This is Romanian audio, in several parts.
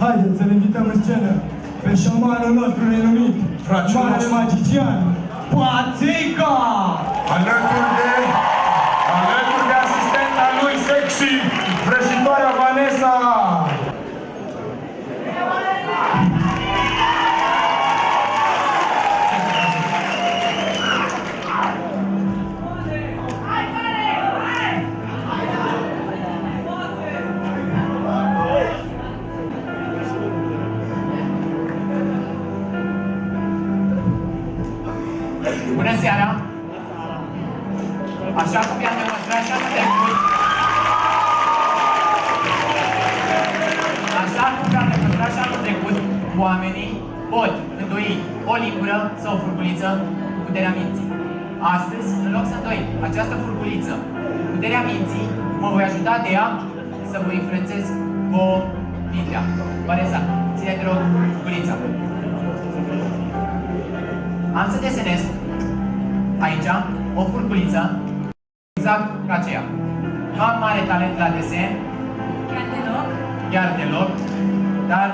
Haideți să-l invităm în scenă pe șamanul nostru renumit, marele magician, Pațica! Alături de asistenta lui sexy, vrăjitoarea Vanessa! Bună seara! Așa cum i-am demonstrat și anul trecut, oamenii pot îndoi o lingură sau o furculiță cu puterea minții. Astăzi, în loc să îndoi această furculiță cu puterea minții, mă voi ajuta de ea să vă influențez cu mintea. Vanessa, ține te rog furculița. Am să desenez aici o furculiță exact ca aceea. Nu am mare talent la desen, chiar deloc, dar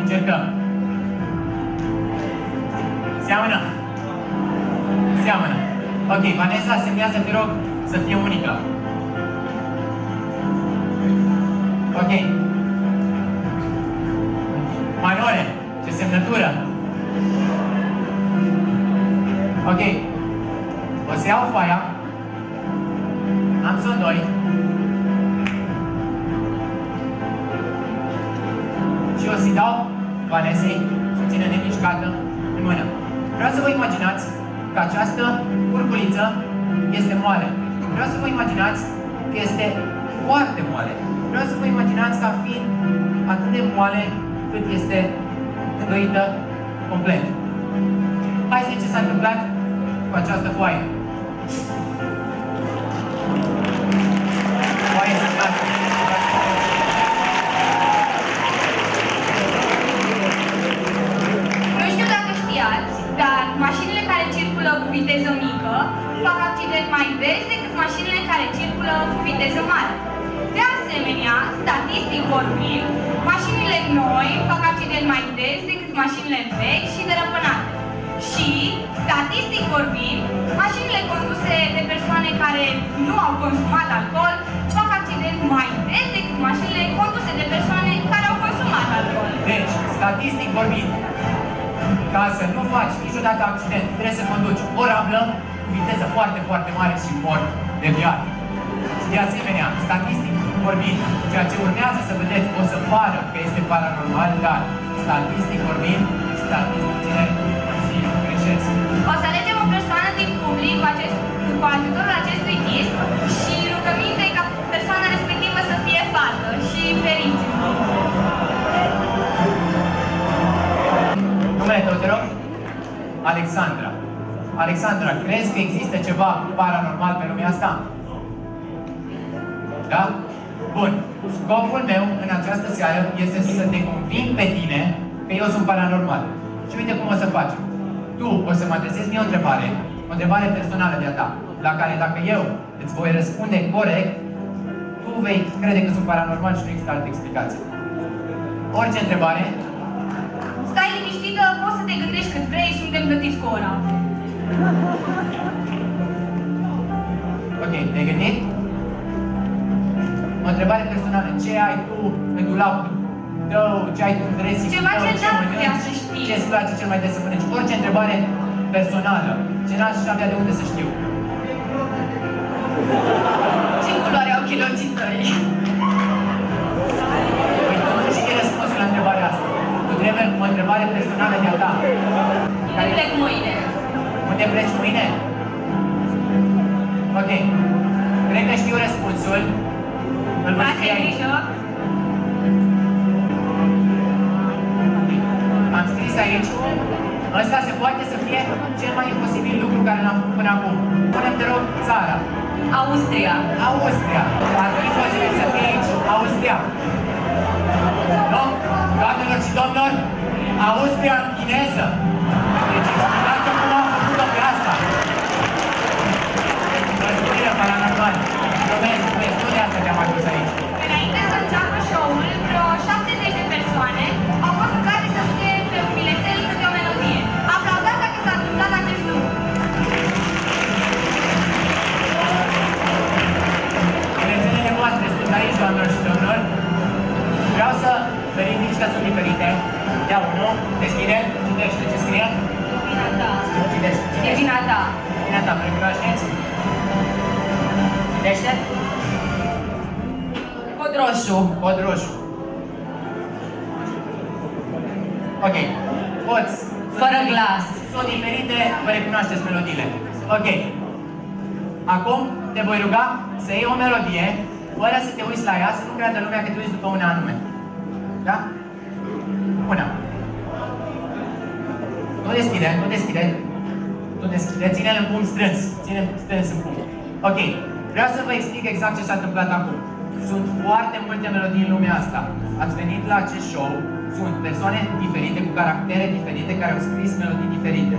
încercăm. Seamănă. Seamănă. Ok, Vanessa, semnează, te rog, să fie unică. Ok. Manole, ce semnătură. Ok. O să iau foaia. Am să o îndoi. Și o să-i dau Vanessei să o țină nemișcată în mână. Vreau să vă imaginați că această furculiță este moale. Vreau să vă imaginați că este foarte moale. Vreau să vă imaginați ca fiind atât de moale cât este îndoită complet. Hai să vedem ce s-a întâmplat cu această foaie. Foaie semnată. Nu știu dacă știați, dar mașinile care circulă cu viteză mică fac accident mai des decât mașinile care circulă cu viteză mare. De asemenea, statistic vorbind, mașinile noi fac accident mai des decât mașinile vechi și dărăpânate. Și, statistic vorbind, mașinile conduse de persoane care nu au consumat alcool fac accident mai des decât mașinile conduse de persoane care au consumat alcool. Deci, statistic vorbind, ca să nu faci niciodată accident, trebuie să conduci o rablă cu viteză foarte, foarte mare și port de viață. Și de asemenea, statistic vorbind, ceea ce urmează să vedeți o să pară că este paranormal, dar statistic vorbind, statisticile și greșesc. O să alegem o persoană din public cu ajutorul acestui disc și rugăminte ca persoana respectivă să fie fată și feriți. Numele tău, te rog? Alexandra. Alexandra, crezi că există ceva paranormal pe lumea asta? Da? Bun. Scopul meu în această seară este să te conving pe tine că eu sunt paranormal. Și uite cum o să facem. Tu o să mă adresezi mie o întrebare personală de-a ta, la care dacă eu îți voi răspunde corect, tu vei crede că sunt paranormal și nu există altă explicație. Orice întrebare. Stai liniștită, poți să te gândești cât vrei, suntem plătiți cu ora. Ok, te-ai gândit? O întrebare personală. Ce ai tu în dulapul tău? Ce ai tu în dressing tău? Ceva ce n-ar putea mănânci? să știi. Ce îți place cel mai des să mănânci? Orice întrebare personală. Ce n-aș avea de unde să știu? Ce culoare au chiloții tăi? Păi tu nu știi răspunsul la întrebarea asta. Tu trebuie o întrebare personală de-a ta. Unde plec mâine? Unde pleci mâine? Ok. Cred că știu răspunsul. Îl voi scrie aici. Am scris aici. Ăsta se poate să fie cel mai imposibil lucru care l-am făcut până acum. Pune-mi, te rog, țara. Austria. Austria. Ar fi posibil să fie aici Austria. Nu? Doamnelor și domnilor, Austria în chineză. Deci explicați-o cum am făcut-o pe asta. Răspundere paranormal. Promesc, nu de asta te-am adus aici. Înainte să înceapă show-ul, vreo 70 de persoane verifici că sunt diferite. Ia unul, deschide, citește ce scrie. Vina ta. Citește, E citește. vina ta. Vina ta, vă recunoașteți? Citește. Cod roșu. Cod roșu. Ok. Poți. Fără glas. Sunt diferite, vă recunoașteți melodiile. Ok. Acum te voi ruga să iei o melodie, fără să te uiți la ea, să nu creadă lumea că te uiți după una anume. Da? Una. Nu deschide, nu deschide. Nu deschide, ține-l în pumn strâns. Ține-l strâns în pumn. Ok. Vreau să vă explic exact ce s-a întâmplat acum. Sunt foarte multe melodii în lumea asta. Ați venit la acest show, sunt persoane diferite, cu caractere diferite, care au scris melodii diferite.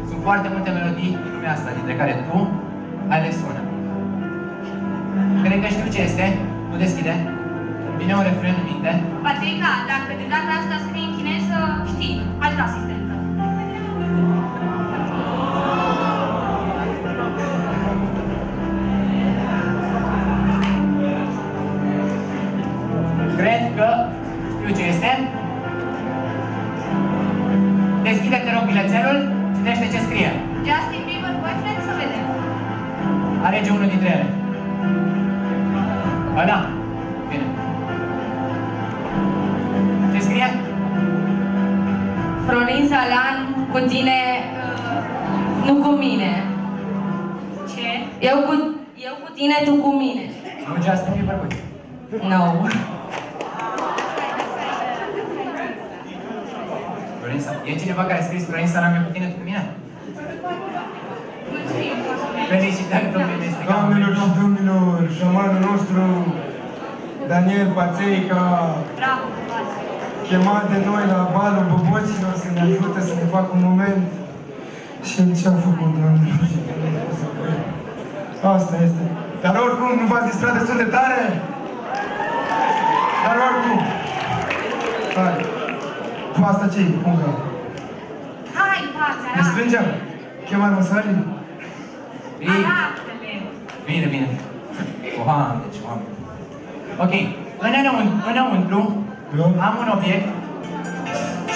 Sunt foarte multe melodii în lumea asta, dintre care tu ai ales una. Cred că știu ce este. Nu deschide. Vine un refren în minte. Patrica, dacă de data asta scrii în chineză, știi, altă asistentă. Cred că știu ce este. Deschide, te rog, bilețelul. Citește ce scrie. Justin Bieber, boyfriend, să vedem. Alege unul dintre ele. Ba da. Bine. Ce scrie? Florin Salan cu tine, nu cu mine. Ce? Eu cu tine, tu cu mine. Nu Justin Bieber, băi. No. Florin Salam. E cineva care a scris Florin Salam e cu tine, tu cu mine? Mulțumim, mulțumim. Felicitări, domnule Strigan. Doamnelor și domnilor, șamanul nostru, Daniel Pațeica, Bravo, Paț. chemat de noi la balul boboților să ne ajute să ne facă un moment. Și el ce-a făcut, doamnelor și domnilor? Asta este. Dar oricum, nu v-ați distrat destul de tare? Dar oricum. Hai. Cu asta ce-i? Punga. Hai, Paț, Ne arată. strângem? Chemar măsării? Bine, Arată-le. bine, bine. Oameni, deci oameni. Ok, înăuntru am un obiect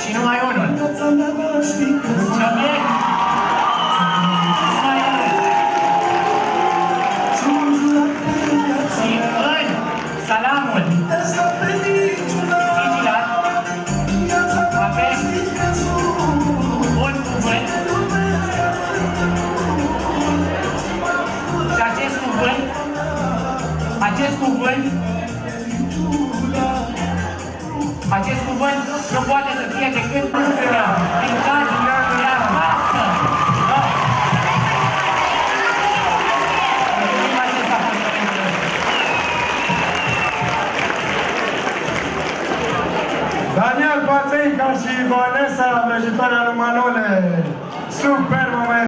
și numai unul. Un obiect. Mai mult. Și în salamul vigilat avem un cuvânt. Și acest cuvânt nu poate să fie decât din calea noastră. Da. Daniel Pațeica și Vanessa, vrăjitoarea lui Manole. Super moment!